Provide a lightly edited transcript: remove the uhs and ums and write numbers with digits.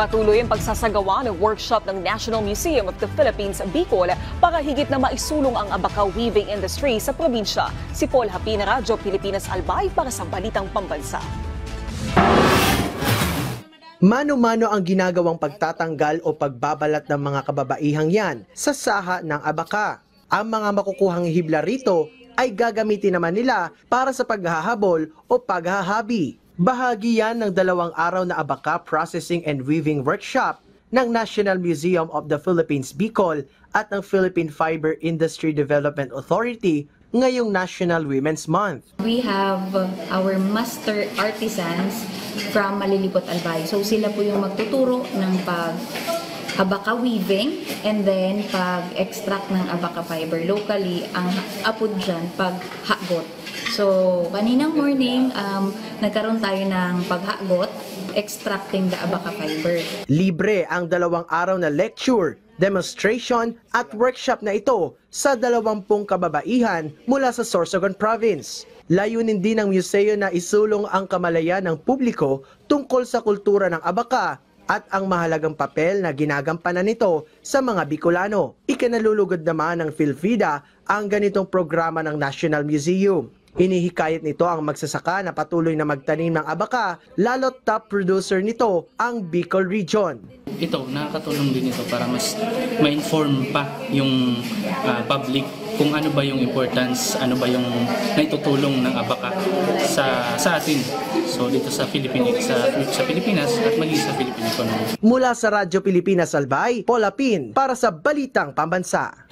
Patuloy ang pagsasagawa ng workshop ng National Museum of the Philippines, Bicol, para higit na maisulong ang abaka weaving industry sa probinsya. Si Paul Hapina, Radyo Pilipinas Albay para sa Balitang Pambansa. Mano-mano ang ginagawang pagtatanggal o pagbabalat ng mga kababaihang yan sa saha ng abaka. Ang mga makukuhang hibla rito ay gagamitin naman nila para sa paghahabol o paghahabi. Bahagi yan ng 2 araw na abaka processing and weaving workshop ng National Museum of the Philippines Bicol at ng Philippine Fiber Industry Development Authority ngayong National Women's Month. We have our master artisans from Malilipot, Albay. So sila po yung magtuturo ng abaka weaving and then pag-extract ng abaka fiber. Locally, ang apod dyan, paghagot. So kaninang morning, nagkaroon tayo ng paghagot, extracting the abaka fiber. Libre ang 2 araw na lecture, demonstration at workshop na ito sa 20 kababaihan mula sa Sorsogon Province. Layunin din ng museo na isulong ang kamalayan ng publiko tungkol sa kultura ng abaka at ang mahalagang papel na ginagampanan nito sa mga Bicolano. Ikinalulugod naman ng PhilFIDA ang ganitong programa ng National Museum. Hinihikayat nito ang magsasaka na patuloy na magtanim ng abaka, lalo't top producer nito ang Bicol Region. Ito, nakakatulong din ito para mas ma-inform pa yung public kung ano ba yung importance, ano ba yung naitutulong ng abaka sa atin. So dito sa Pilipinas at maging sa Philippine economy. Mula sa Radyo Pilipinas Albay, Paul Hapin para sa Balitang Pambansa.